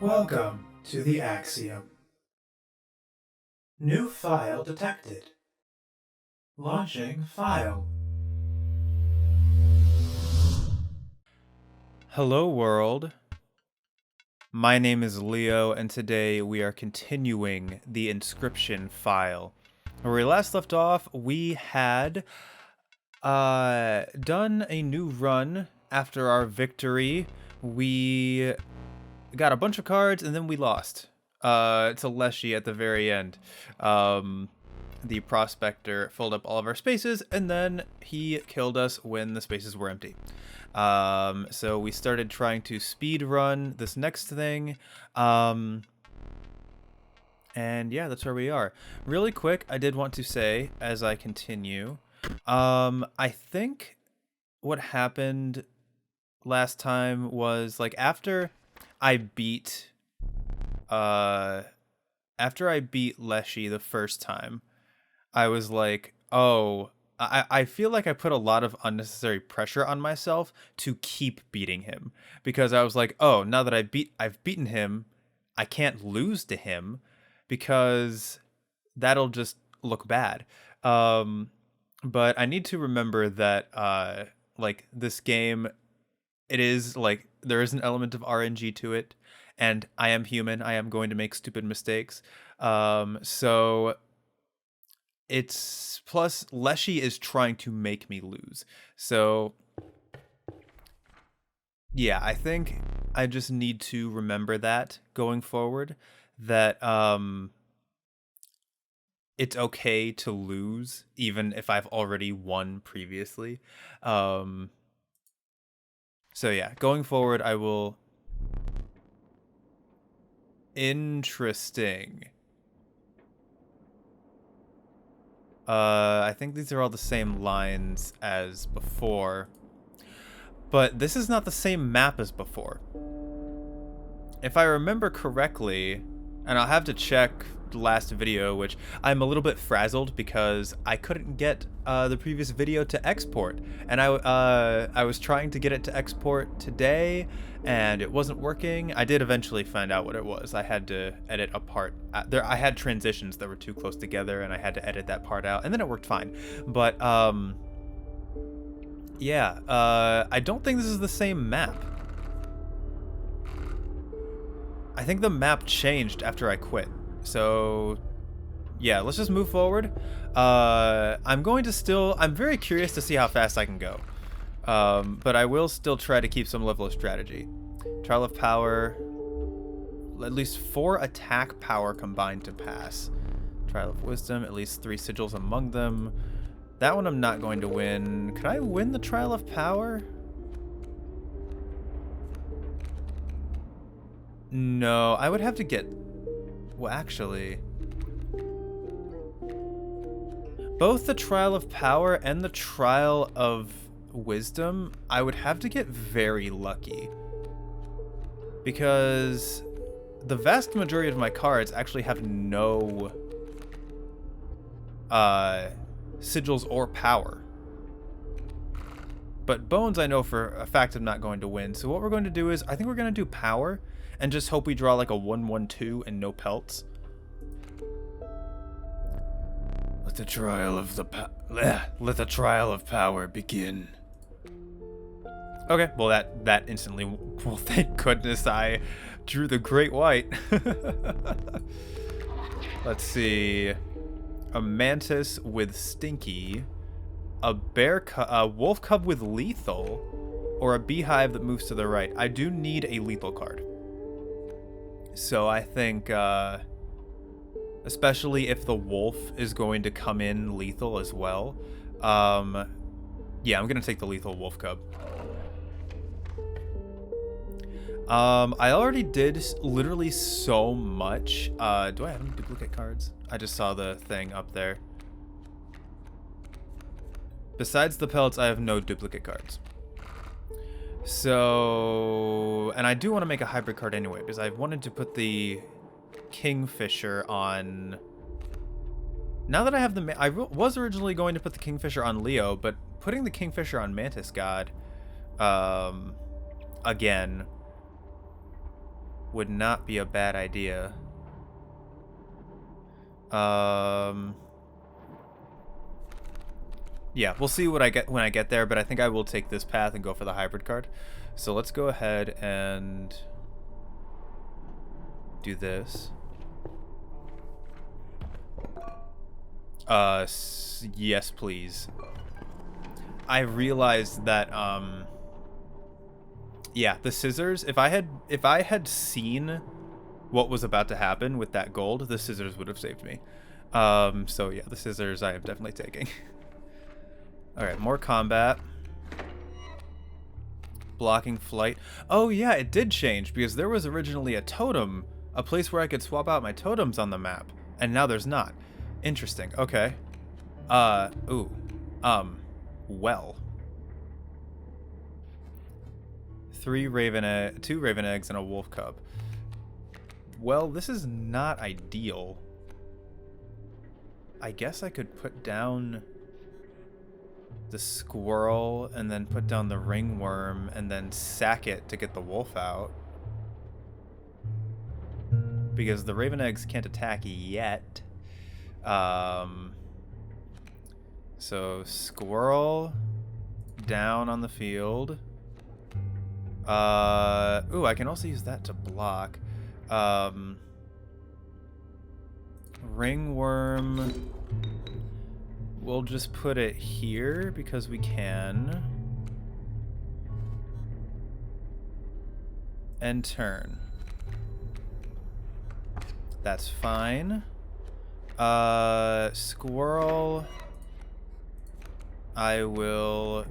Welcome to the Axiom. New file detected. Launching file. Hello world, my name is Leo and today we are continuing the Inscryption file. Where we last left off, we had done a new run after our victory. We got a bunch of cards and then we lost to Leshy at the very end. The prospector filled up all of our spaces and then he killed us when the spaces were empty. So we started trying to speed run this next thing. And yeah, that's where we are. Really quick, I did want to say as I continue, I think what happened last time was like after I beat Leshy the first time, I was like, oh, I feel like I put a lot of unnecessary pressure on myself to keep beating him, because I was like, oh, now that I've beaten him, I can't lose to him because that'll just look bad. But I need to remember that like this game, it is like there is an element of RNG to it, and I am human. I am going to make stupid mistakes. So it's plus Leshy is trying to make me lose. So yeah, I think I just need to remember that going forward, that it's okay to lose even if I've already won previously. So yeah, going forward I will. Interesting. I think these are all the same lines as before, but this is not the same map as before. If I remember correctly, and I'll have to check the last video, which I'm a little bit frazzled because I couldn't get the previous video to export, and I was trying to get it to export today, and it wasn't working. I did eventually find out what it was. I had to edit a part. I had transitions that were too close together, and I had to edit that part out, and then it worked fine. But yeah, I don't think this is the same map. I think the map changed after I quit. So yeah, let's just move forward. I'm very curious to see how fast I can go. But I will still try to keep some level of strategy. Trial of Power, at least 4 attack power combined to pass. Trial of Wisdom, at least 3 sigils among them. That one I'm not going to win. Could I win the Trial of Power? No, I would have to get... Well, actually... Both the Trial of Power and the Trial of Wisdom, I would have to get very lucky. Because the vast majority of my cards actually have no sigils or power. But Bones I know for a fact I'm not going to win. So what we're going to do is, I think we're going to do Power and just hope we draw like a 1-1-2 and no pelts. Let the trial of power begin. Okay, well that instantly. Well, thank goodness I drew the Great White. Let's see, a mantis with Stinky, a wolf cub with Lethal, or a beehive that moves to the right. I do need a lethal card. So I think, especially if the wolf is going to come in lethal as well. Yeah, I'm going to take the lethal wolf cub. I already did literally so much. Do I have any duplicate cards? I just saw the thing up there. Besides the pelts, I have no duplicate cards. So, and I do want to make a hybrid card anyway, because I wanted to put the Kingfisher on... Now that I have the... I was originally going to put the Kingfisher on Leo, but putting the Kingfisher on Mantis God, again, would not be a bad idea. Yeah, we'll see what I get when I get there, but I think I will take this path and go for the hybrid card. So let's go ahead and do this. Yes, please. I realized that, yeah, the scissors, if I had seen what was about to happen with that gold, the scissors would have saved me. So yeah, the scissors I am definitely taking. Alright, more combat. Blocking flight. Oh yeah, it did change because there was originally a totem, a place where I could swap out my totems on the map, and now there's not. Interesting. Okay. Ooh. Well. 2 raven eggs and a wolf cub. Well, this is not ideal. I guess I could put down the squirrel and then put down the ringworm and then sack it to get the wolf out. Because the raven eggs can't attack yet. So squirrel down on the field. Ooh, I can also use that to block. Ringworm. We'll just put it here because we can. And turn. That's fine. Squirrel. I will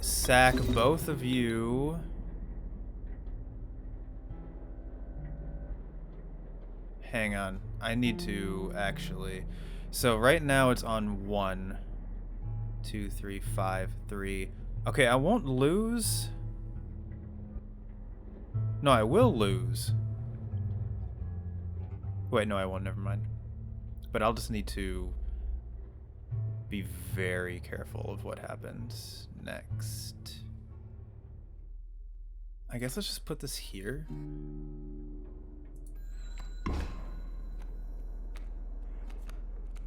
sack both of you. Hang on. I need to actually. So right now it's on 1, 2, 3, 5, 3. Okay, I won't lose. No, I will lose. Wait, no, I won't. Never mind. But I'll just need to be very careful of what happens next. I guess let's just put this here.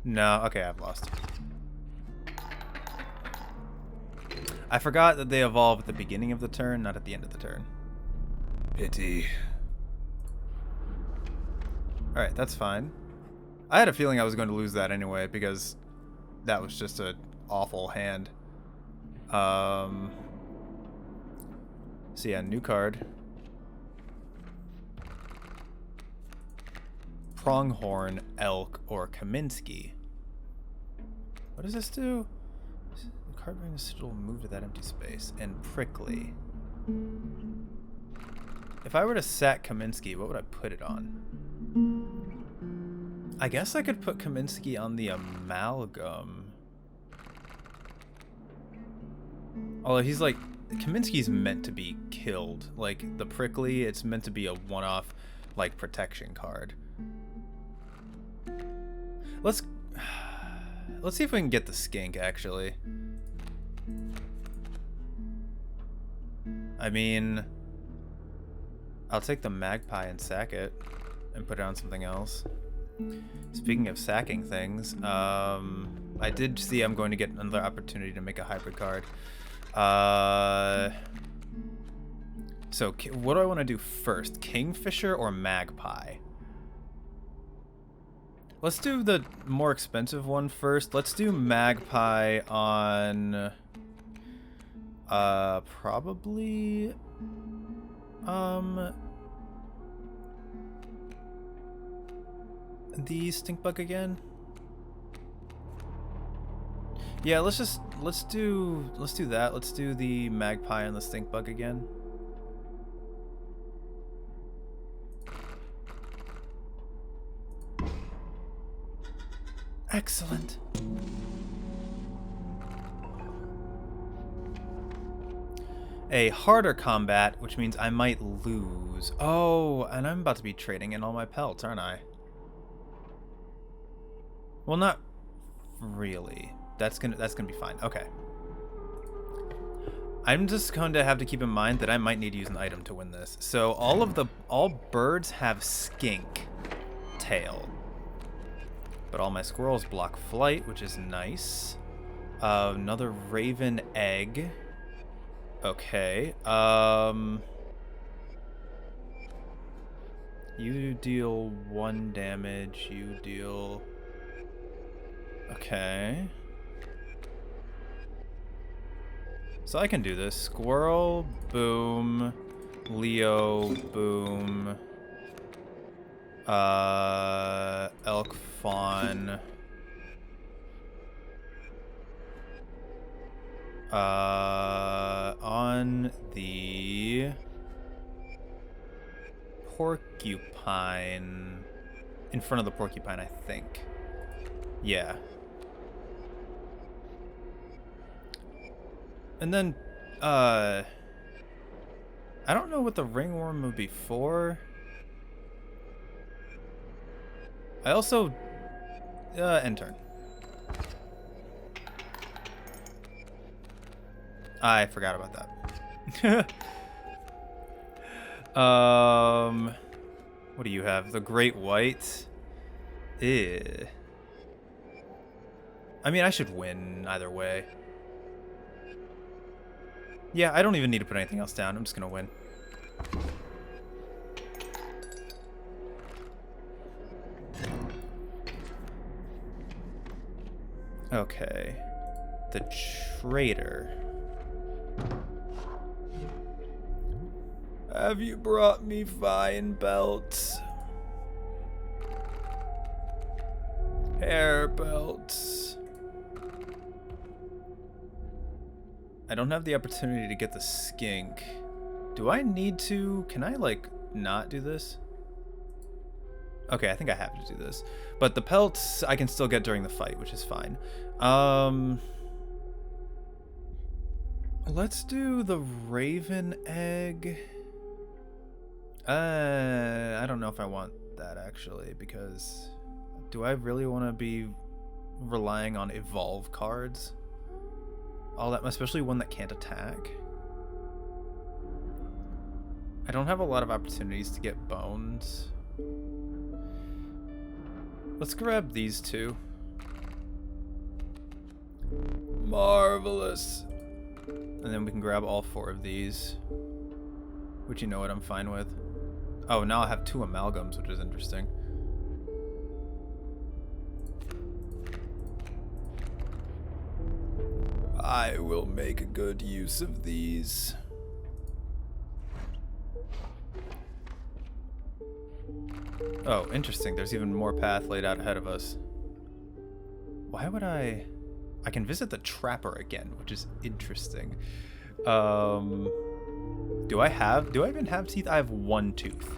No, okay, I've lost. I forgot that they evolve at the beginning of the turn, not at the end of the turn. Pity. Alright, that's fine. I had a feeling I was going to lose that anyway, because that was just an awful hand. So yeah, new card. Pronghorn, Elk, or Kaminsky. What does this do? The card brings a sigil move to that empty space. And Prickly. If I were to sack Kaminsky, what would I put it on? I guess I could put Kaminsky on the Amalgam. Although he's like... Kaminsky's meant to be killed. Like, the Prickly, it's meant to be a one-off, like, protection card. Let's see if we can get the skink, actually. I mean, I'll take the magpie and sack it and put it on something else. Speaking of sacking things, I did see I'm going to get another opportunity to make a hybrid card. So what do I want to do first? Kingfisher or magpie? Let's do the more expensive one first. Let's do magpie on probably the stink bug again. Yeah, let's do that. Let's do the magpie and the stink bug again. Excellent. A harder combat, which means I might lose. Oh, and I'm about to be trading in all my pelts, aren't I? Well, not really. That's gonna be fine. Okay. I'm just going to have to keep in mind that I might need to use an item to win this. So all birds have skink tail. But all my squirrels block flight, which is nice. Another raven egg. Okay. You deal 1 damage. You deal... Okay. So I can do this. Squirrel, boom. Leo, boom. Elk, fawn. On the porcupine. In front of the porcupine, I think. Yeah. And then, I don't know what the ringworm would be for. I also, end turn. I forgot about that. What do you have? The Great White? I mean, I should win either way. Yeah, I don't even need to put anything else down. I'm just gonna win. Okay. The traitor. Have you brought me fine belts? Hair belts. I don't have the opportunity to get the skink. Do I need to? Can I, like, not do this? Okay, I think I have to do this. But the pelts I can still get during the fight, which is fine. Let's do the raven egg. I don't know if I want that, actually, because do I really want to be relying on evolve cards? All that, especially one that can't attack. I don't have a lot of opportunities to get bones. Let's grab these two. Marvelous. And then we can grab all 4 of these. Which, you know what, I'm fine with. Oh, now I have 2 amalgams, which is interesting. I will make good use of these. Oh, interesting. There's even more path laid out ahead of us. Why would I can visit the Trapper again, which is interesting. Do I even have teeth? I have 1 tooth.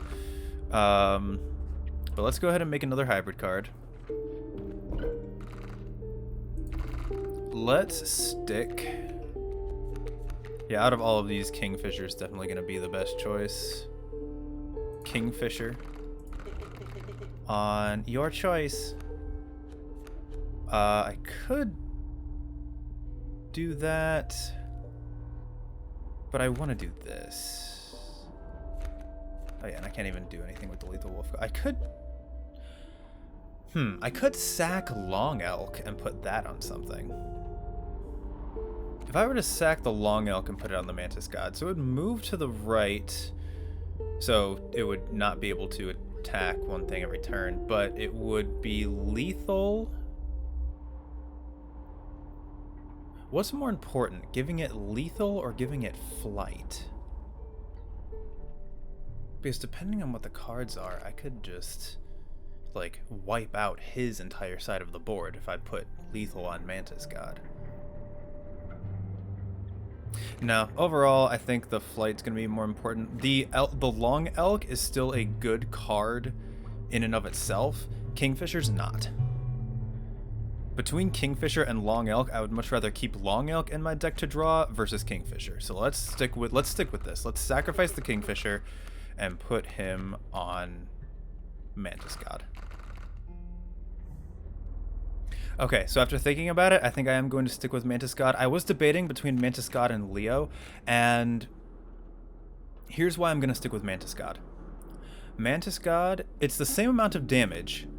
But let's go ahead and make another hybrid card. Let's stick... Yeah, out of all of these, Kingfisher is definitely going to be the best choice. Kingfisher. On your choice. I could do that, but I want to do this. Oh yeah, and I can't even do anything with the Lethal Wolf. I could sack Long Elk and put that on something. If I were to sack the Long Elk and put it on the Mantis God, so it would move to the right, so it would not be able to attack one thing every turn, but it would be lethal. What's more important, giving it lethal or giving it flight? Because depending on what the cards are, I could just, like, wipe out his entire side of the board if I put lethal on Mantis God. No, overall, I think the flight's going to be more important. The Long Elk is still a good card in and of itself. Kingfisher's not. Between Kingfisher and Long Elk, I would much rather keep Long Elk in my deck to draw versus Kingfisher. So let's stick with this. Let's sacrifice the Kingfisher and put him on Mantis God. Okay, so after thinking about it, I think I am going to stick with Mantis God. I was debating between Mantis God and Leo, and here's why I'm going to stick with Mantis God. Mantis God, it's the same amount of damage,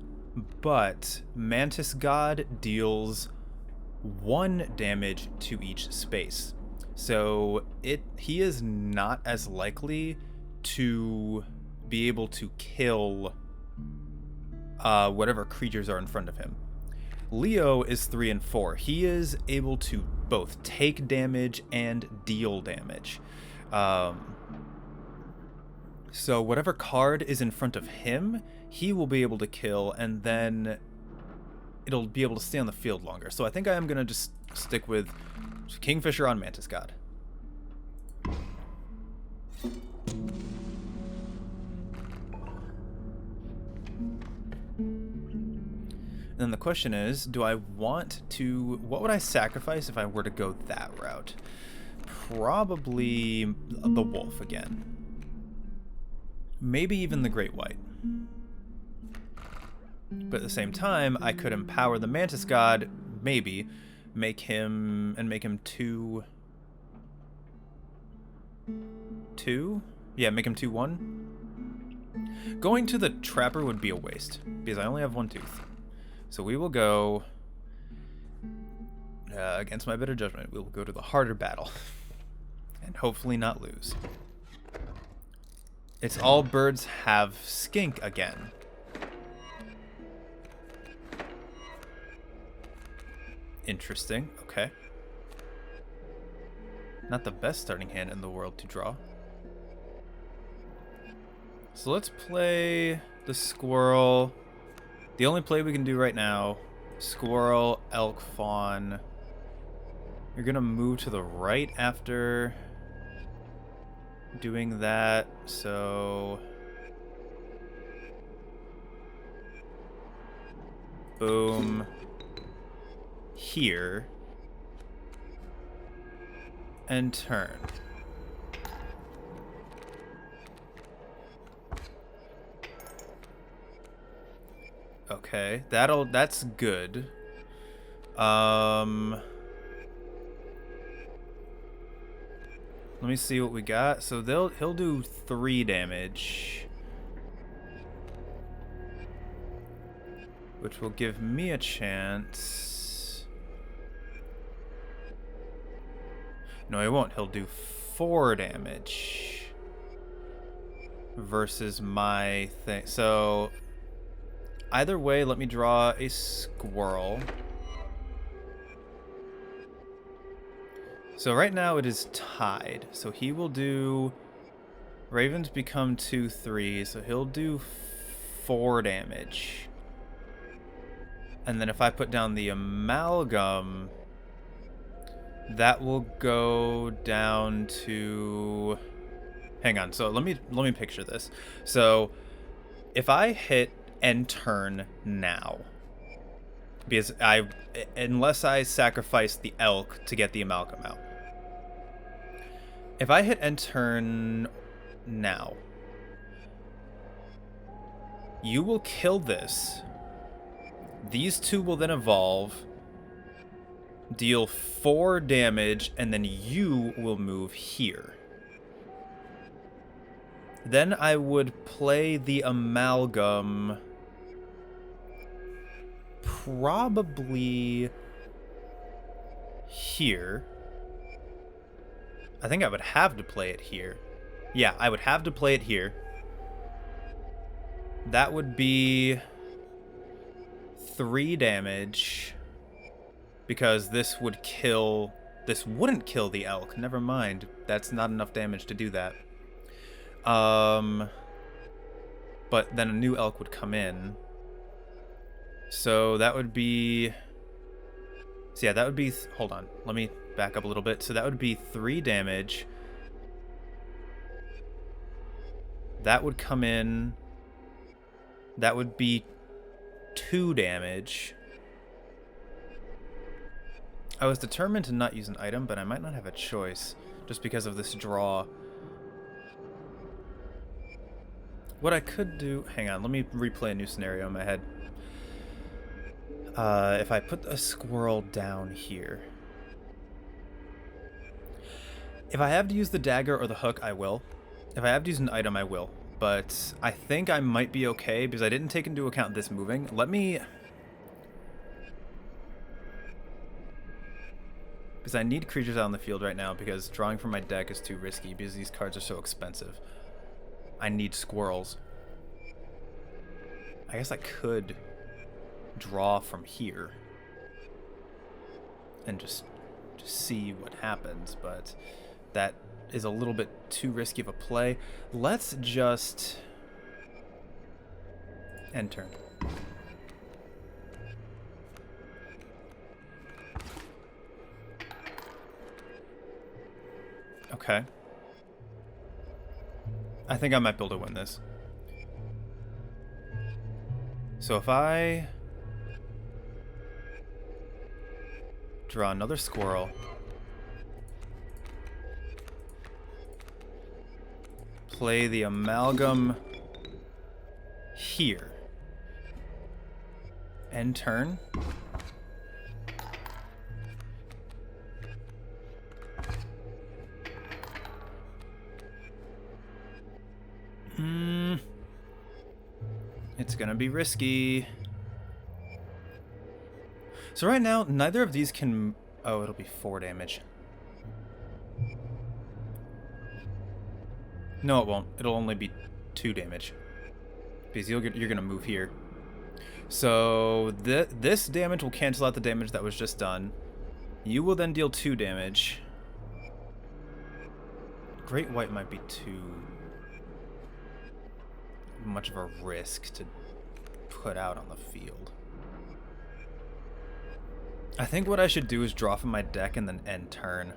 but Mantis God deals 1 damage to each space. So he is not as likely to be able to kill whatever creatures are in front of him. Leo is 3 and 4. He is able to both take damage and deal damage. So whatever card is in front of him, he will be able to kill, and then it'll be able to stay on the field longer. So I think I am going to just stick with Kingfisher on Mantis God. Then the question is, do I want to... What would I sacrifice if I were to go that route? Probably the wolf again. Maybe even the great white. But at the same time, I could empower the Mantis God, maybe, make him 2... 2? Yeah, make him 2/1. Going to the Trapper would be a waste, because I only have 1 tooth. So we will go, against my better judgment, we will go to the harder battle. And hopefully not lose. It's all birds have skink again. Interesting, okay. Not the best starting hand in the world to draw. So let's play the squirrel. The only play we can do right now, squirrel, elk, fawn. You're gonna move to the right after doing that, so... Boom. Here. And turn. Okay, that's good. Let me see what we got. So he'll do 3 damage, which will give me a chance. No, he won't. He'll do 4 damage versus my thing. So either way, let me draw a squirrel. So right now it is tied. So he will do... Ravens become 2/3, so he'll do 4 damage. And then if I put down the amalgam, that will go down to... Hang on, so let me picture this. So if I hit end turn now, because unless I sacrifice the elk to get the amalgam out. If I hit end turn now, you will kill this. These 2 will then evolve, deal 4 damage, and then you will move here. Then I would play the amalgam probably here. I think I would have to play it here. Yeah, I would have to play it here. That would be 3 damage, because this would kill... This wouldn't kill the elk. Never mind. That's not enough damage to do that. But then a new elk would come in. So that would be... So yeah, that would be... Hold on. Let me back up a little bit. So that would be 3 damage. That would come in. That would be 2 damage. I was determined to not use an item, but I might not have a choice just because of this draw. What I could do... Hang on, let me replay a new scenario in my head. If I put a squirrel down here. If I have to use the dagger or the hook, I will. If I have to use an item, I will. But I think I might be okay because I didn't take into account this moving. Let me... Because I need creatures out on the field right now because drawing from my deck is too risky because these cards are so expensive. I need squirrels. I guess I could draw from here and just see what happens, but that is a little bit too risky of a play. Let's just end turn. Okay. I think I might be able to win this. So if I draw another squirrel, play the amalgam here, end turn. It's gonna be risky. So right now, neither of these can... Oh, it'll be 4 damage. No, it won't. It'll only be 2 damage. Because you're gonna move here. So this damage will cancel out the damage that was just done. You will then deal 2 damage. Great White might be too much of a risk to put out on the field. I think what I should do is draw from my deck and then end turn.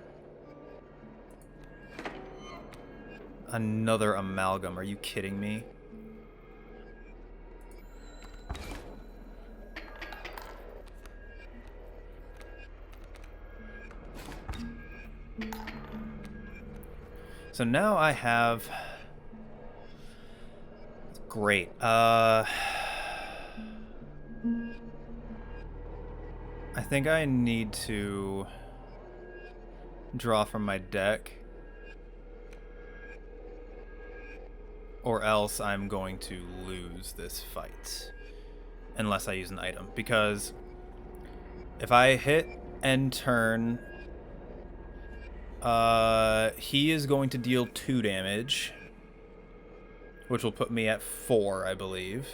Another amalgam, are you kidding me? So now I have... Great. I think I need to draw from my deck, or else I'm going to lose this fight unless I use an item, because if I hit end turn, he is going to deal 2 damage, which will put me at 4, I believe.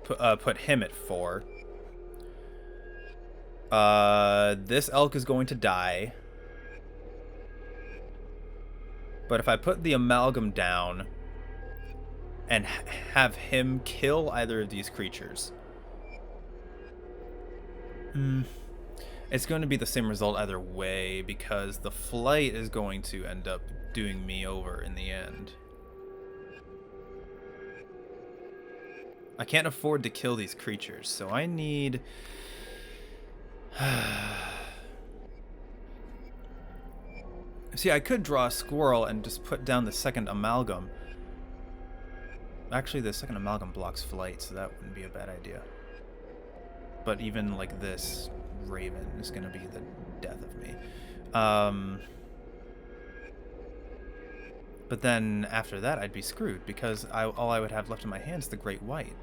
Put him at 4. This elk is going to die. But if I put the amalgam down and have him kill either of these creatures, it's going to be the same result either way, because the flight is going to end up doing me over in the end. I can't afford to kill these creatures, so I need... See, I could draw a squirrel and just put down the second amalgam. Actually, the second amalgam blocks flight, so that wouldn't be a bad idea. But even like this, Raven is going to be the death of me. But then after that, I'd be screwed, because all I would have left in my hand is the Great White.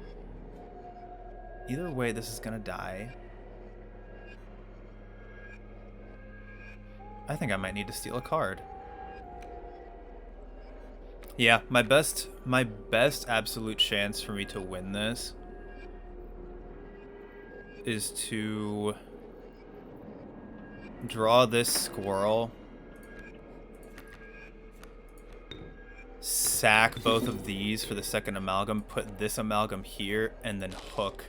Either way, this is going to die. I think I might need to steal a card. Yeah, my best absolute chance for me to win this is to draw this squirrel, sack both of these for the second amalgam, put this amalgam here, and then hook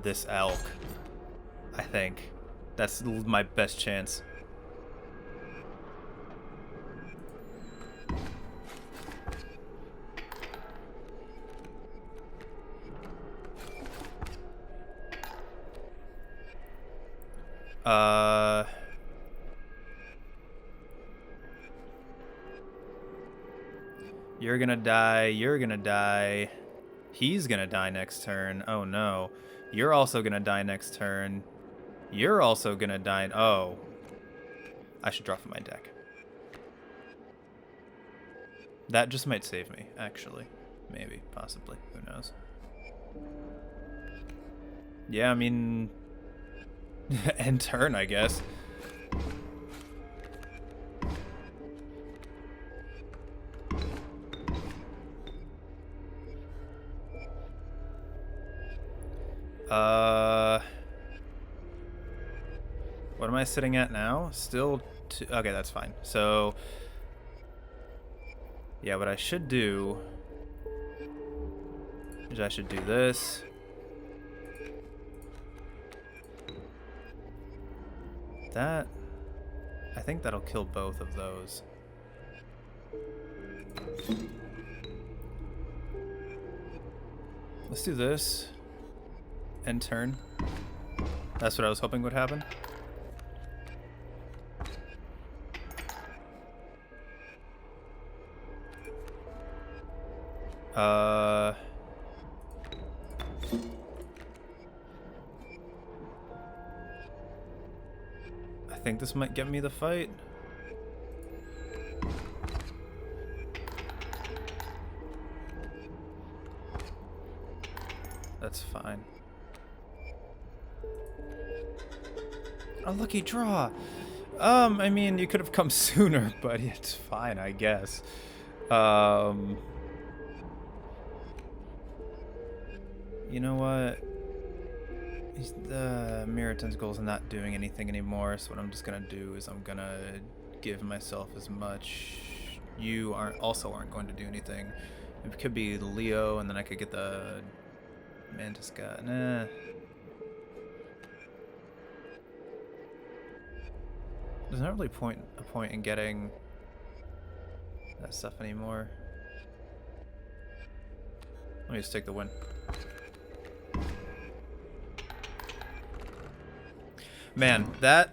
this elk. I think that's my best chance. You're gonna die, you're gonna die. He's gonna die next turn. Oh no. You're also gonna die next turn. You're also gonna die. Oh. I should draw from my deck. That just might save me, actually. Maybe, possibly. Who knows? Yeah, I mean... end turn, I guess. What am I sitting at now? Still two. Okay, that's fine. So, yeah, what I should do is I should do this. That, I think that'll kill both of those. Let's do this. End turn. That's what I was hoping would happen. I think this might get me the fight. That's fine. A lucky draw. I mean, you could have come sooner, but it's fine, I guess. You know what? The Mirror Tentacles are not doing anything anymore, so what I'm just gonna do is I'm gonna give myself as much. You also aren't going to do anything. It could be Leo, and then I could get the Mantis guy. Nah. There's not really a point in getting that stuff anymore. Let me just take the win. Man, that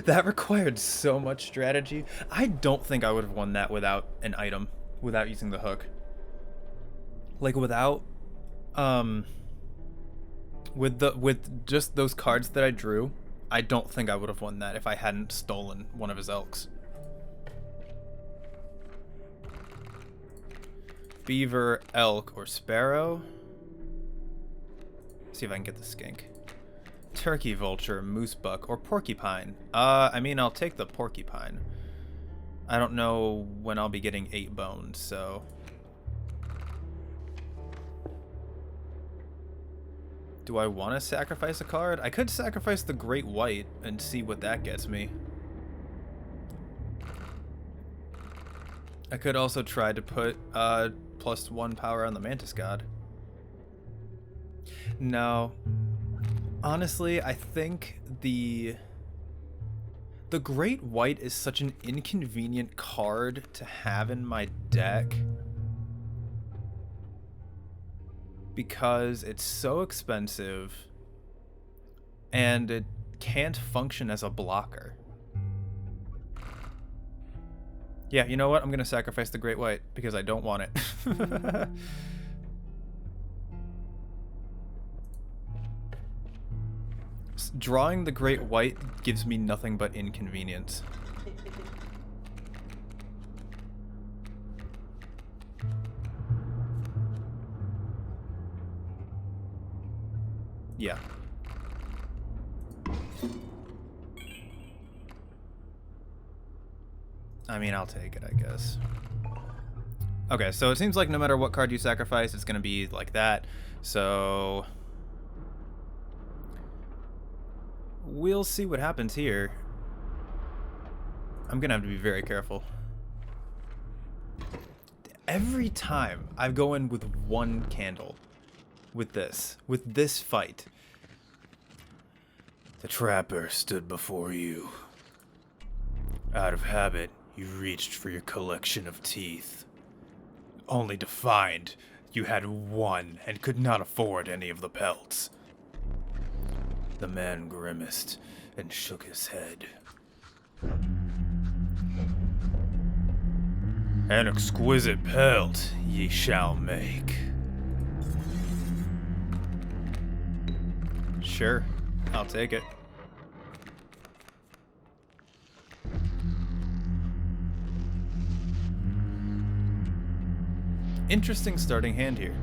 that required so much strategy. I don't think I would have won that without an item, without using the hook. Like without with just those cards that I drew, I don't think I would have won that if I hadn't stolen one of his elks. Beaver, elk, or sparrow. See if I can get the skink. Turkey, vulture, moose buck, or porcupine. I mean, I'll take the porcupine. I don't know when I'll be getting 8 bones, so... Do I want to sacrifice a card? I could sacrifice the Great White and see what that gets me. I could also try to put +1 power on the Mantis God. No. Honestly, I think the Great White is such an inconvenient card to have in my deck because it's so expensive and it can't function as a blocker. Yeah, you know what? I'm going to sacrifice the Great White because I don't want it. Drawing the Great White gives me nothing but inconvenience. Yeah. I mean, I'll take it, I guess. Okay, so it seems like no matter what card you sacrifice, it's going to be like that. So... we'll see what happens here. I'm gonna have to be very careful. Every time I go in with 1 candle with this fight. The trapper stood before you. Out of habit, you reached for your collection of teeth, only to find you had 1 and could not afford any of the pelts. The man grimaced and shook his head. An exquisite pelt ye shall make. Sure. I'll take it. Interesting starting hand here.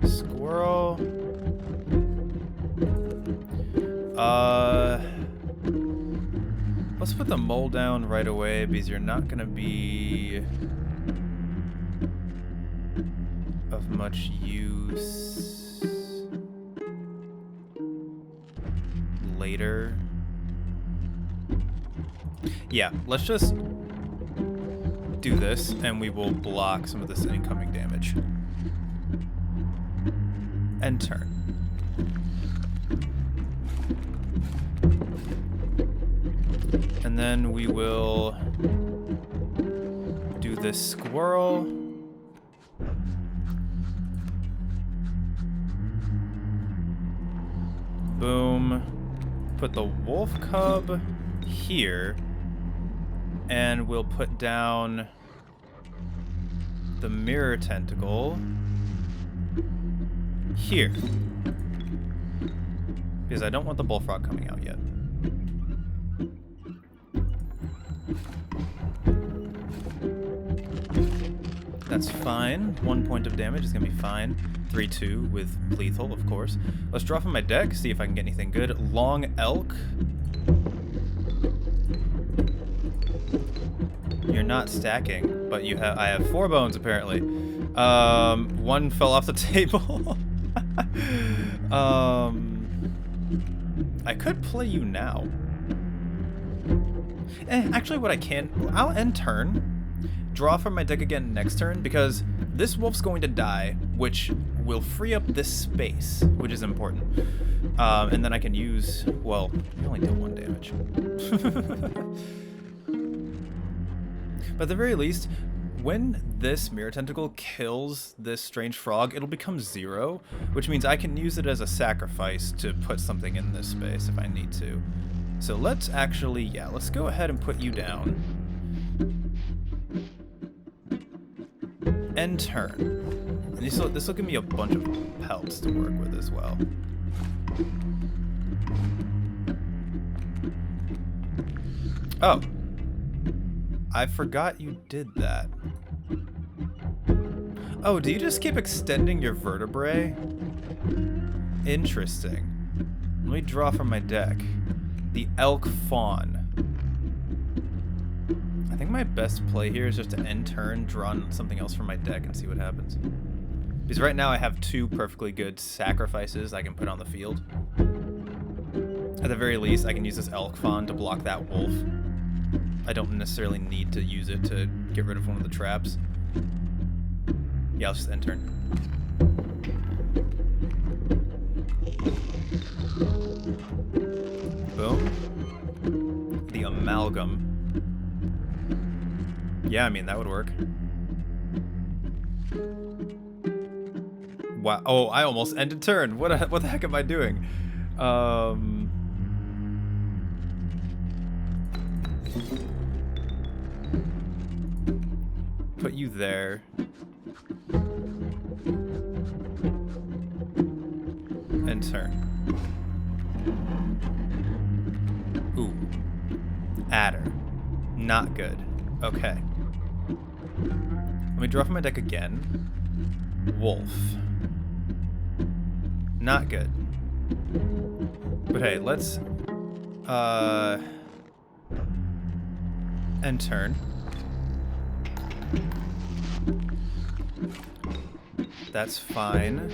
Squirrel. Let's put the mole down right away because you're not gonna be of much use later. Yeah, let's just do this and we will block some of this incoming damage. End turn. And then we will do this squirrel. Boom. Put the wolf cub here. And we'll put down the mirror tentacle here. Because I don't want the bullfrog coming out yet. That's fine. 1 point of damage is going to be fine. 3-2 with lethal, of course. Let's draw from my deck, see if I can get anything good. Long elk. You're not stacking, but you have. I have 4 bones apparently. One fell off the table. I could play you now. Actually, what I can, I'll end turn. Draw from my deck again next turn, because this wolf's going to die, which will free up this space, which is important. And then I can use, well, you only deal 1 damage. But at the very least, when this mirror tentacle kills this strange frog, it'll become 0, which means I can use it as a sacrifice to put something in this space if I need to. So let's actually, yeah, let's go ahead and put you down. End turn. And this will give me a bunch of pelts to work with as well. Oh. I forgot you did that. Oh, do you just keep extending your vertebrae? Interesting. Let me draw from my deck. The elk fawn. I think my best play here is just to end turn, draw on something else from my deck, and see what happens. Because right now I have 2 perfectly good sacrifices I can put on the field. At the very least, I can use this elk fawn to block that wolf. I don't necessarily need to use it to get rid of one of the traps. Yeah, I'll just end turn. Boom. The amalgam. Yeah, I mean, that would work. Wow. Oh, I almost ended turn. What the heck am I doing? Put you there. And turn. Ooh. Adder. Not good. Okay. Let me draw from my deck again. Wolf. Not good. But hey, let's end turn. That's fine.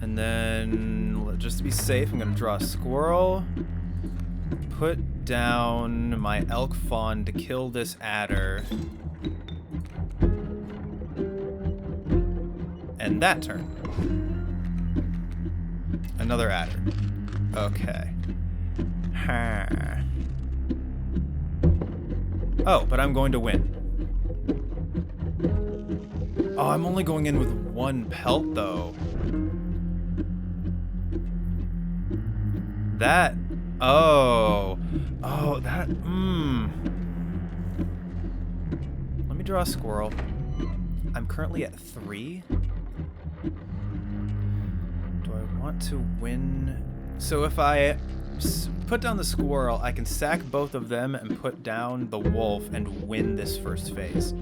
And then, just to be safe, I'm gonna draw a squirrel. Put down my elk fawn to kill this adder. And that turn. Another adder. Okay. Oh, but I'm going to win. Oh, I'm only going in with 1 pelt, though. That... Oh. Oh, that... Let me draw a squirrel. I'm currently at 3. want to win... So if I put down the squirrel, I can sack both of them and put down the wolf and win this first phase.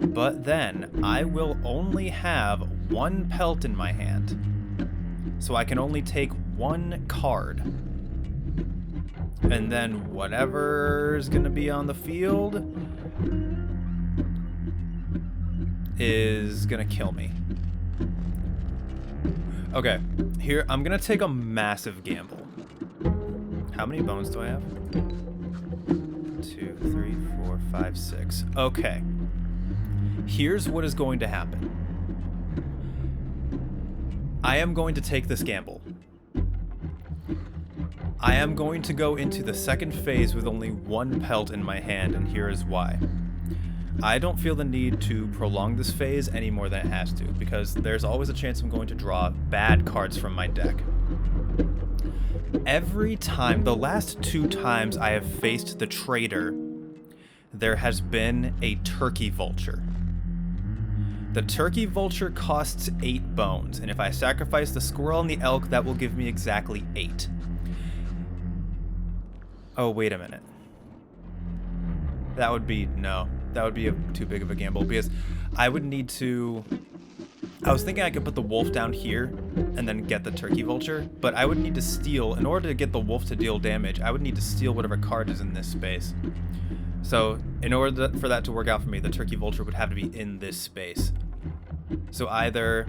But then I will only have one pelt in my hand. So I can only take one card. And then whatever's going to be on the field is going to kill me. Okay, here, I'm going to take a massive gamble. How many bones do I have? 2, 3, 4, 5, 6. Okay. Here's what is going to happen. I am going to take this gamble. I am going to go into the second phase with only one pelt in my hand, and here is why. I don't feel the need to prolong this phase any more than it has to, because there's always a chance I'm going to draw bad cards from my deck. Every time, the last 2 times I have faced the trader, there has been a turkey vulture. The turkey vulture costs 8 bones, and if I sacrifice the squirrel and the elk, that will give me exactly 8. Oh, wait a minute. That would be, no. That would be too big of a gamble, because I would need to... I was thinking I could put the wolf down here and then get the turkey vulture, but I would need to steal, in order to get the wolf to deal damage, I would need to steal whatever card is in this space. So, in order for that to work out for me, the turkey vulture would have to be in this space. So either...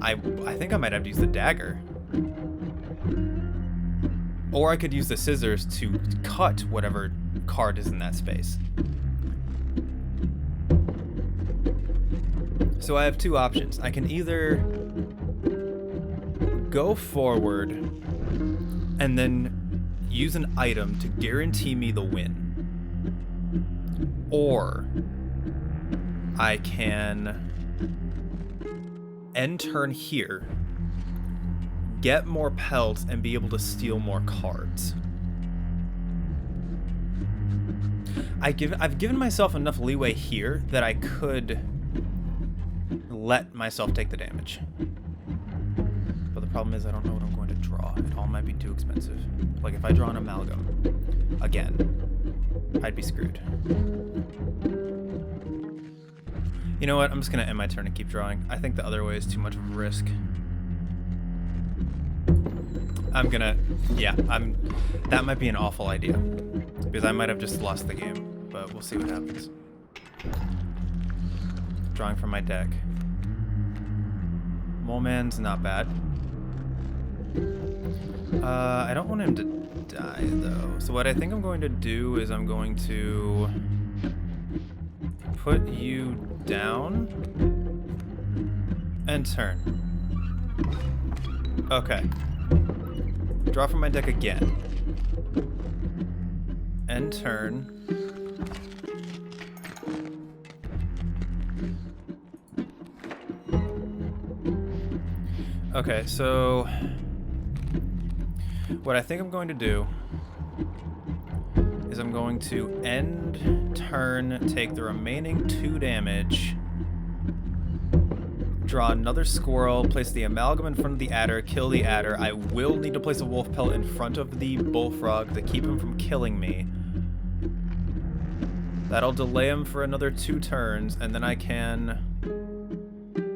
I think I might have to use the dagger. Or I could use the scissors to cut whatever card is in that space. So I have 2 options. I can either go forward and then use an item to guarantee me the win. Or I can end turn here, get more pelts, and be able to steal more cards. I've given myself enough leeway here that I could let myself take the damage. But the problem is I don't know what I'm going to draw. It all might be too expensive. Like if I draw an amalgam, again, I'd be screwed. You know what? I'm just going to end my turn and keep drawing. I think the other way is too much of a risk. That might be an awful idea. Because I might have just lost the game. But we'll see what happens. Drawing from my deck. Mole Man's not bad. I don't want him to die, though. So what I think I'm going to do is I'm going to put you down and turn. Okay. Draw from my deck again. End turn. Okay, so what I think I'm going to do is I'm going to end turn, take the remaining 2 damage, draw another squirrel, place the amalgam in front of the adder, kill the adder. I will need to place a wolf pelt in front of the bullfrog to keep him from killing me. That'll delay him for another 2 turns, and then I can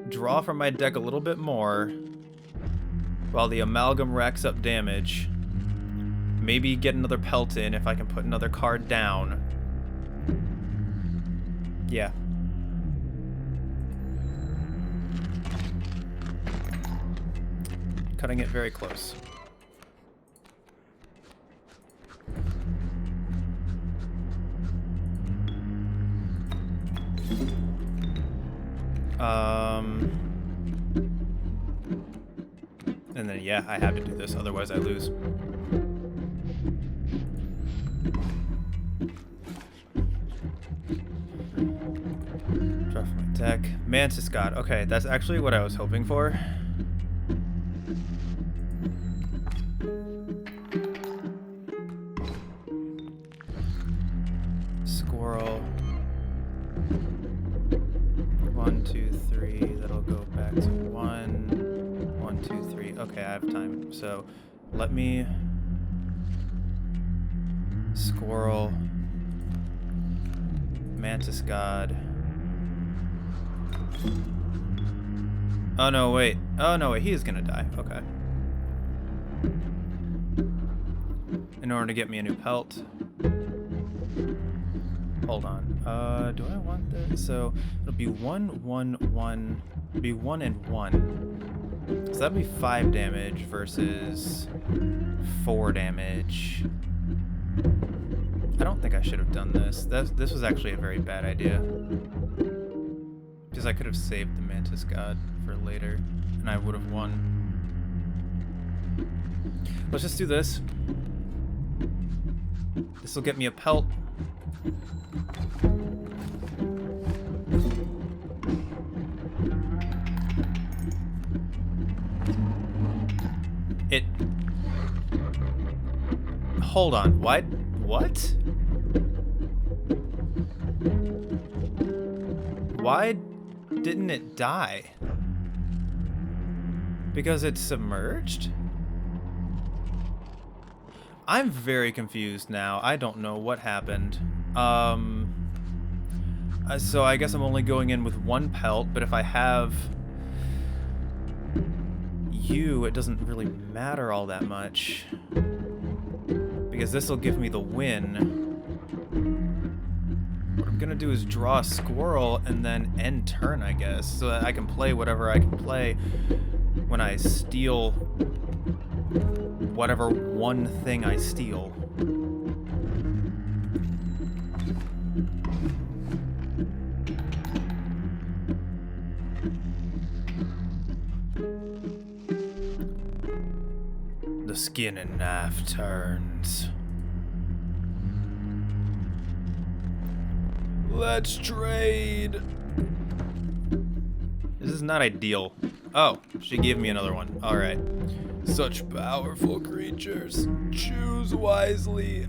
draw from my deck a little bit more while the amalgam racks up damage. Maybe get another pelt in if I can put another card down. Yeah. Cutting it very close. And then, yeah, I have to do this, otherwise I lose. Draw from my deck. Mantis God. Okay, that's actually what I was hoping for. Squirrel. 1, 2, 3. That'll go back to 1. 1, 2, 3. Okay, I have time. So let me squirrel, mantis god. Oh no, wait. Oh no, wait. He is gonna die. Okay. In order to get me a new pelt. Hold on. Do I want this? So it'll be 1, 1, 1. It'll be 1 and 1. So that'd be 5 damage versus 4 damage. I don't think I should have done this. This was actually a very bad idea. Because I could have saved the Mantis God for later, and I would have won. Let's just do this. This will get me a pelt. Hold on. What? Why didn't it die? Because it's submerged? I'm very confused now. I don't know what happened. So I guess I'm only going in with 1 pelt, but if I have you, it doesn't really matter all that much. Because this will give me the win. What I'm gonna do is draw a squirrel and then end turn, I guess, so that I can play whatever I can play when I steal whatever one thing I steal. The skin and knife turns. Let's trade. This is not ideal. Oh, she gave me another one. All right. Such powerful creatures. Choose wisely.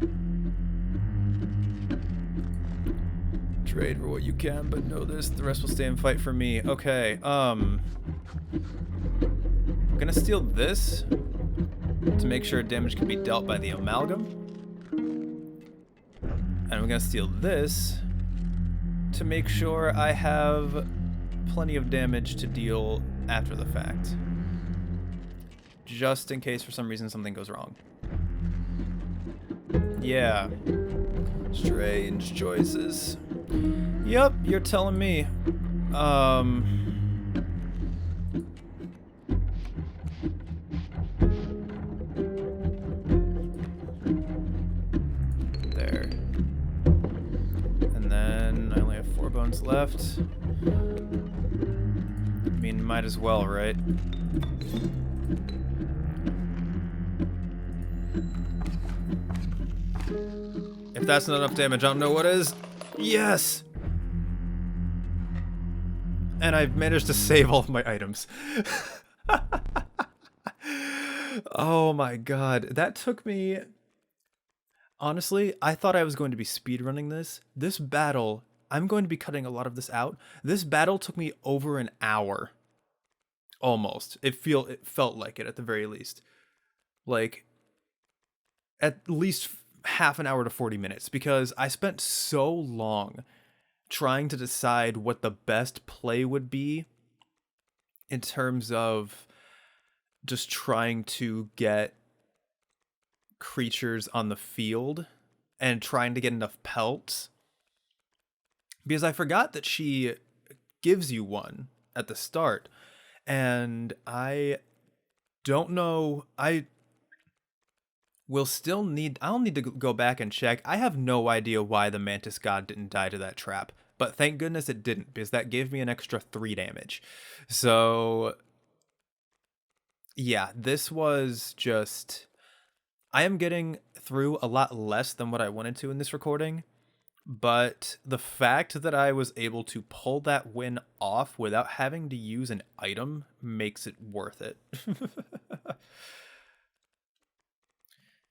Trade for what you can, but know this: the rest will stay and fight for me. Okay. I'm gonna steal this to make sure damage can be dealt by the amalgam. And I'm gonna steal this to make sure I have plenty of damage to deal after the fact. Just in case for some reason something goes wrong. Yeah. Strange choices. Yep, you're telling me. There. And then I only have 4 bones left. I mean, might as well, right? If that's not enough damage, I don't know what is. Yes! And I've managed to save all of my items. Oh my god. That took me... Honestly, I thought I was going to be speedrunning this. This battle, I'm going to be cutting a lot of this out. This battle took me over an hour. Almost. It felt like it at the very least. Like, at least half an hour to 40 minutes, because I spent so long trying to decide what the best play would be in terms of just trying to get creatures on the field and trying to get enough pelts, because I forgot that she gives you one at the start, and I don't know. I'll need to go back and check. I have no idea why the Mantis God didn't die to that trap, but thank goodness it didn't, because that gave me an extra 3 damage. So yeah, this was just... I am getting through a lot less than what I wanted to in this recording, but the fact that I was able to pull that win off without having to use an item makes it worth it.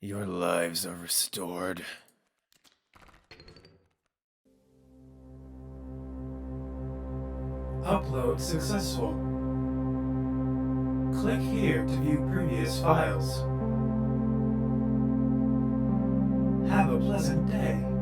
Your lives are restored. Upload successful. Click here to view previous files. Have a pleasant day.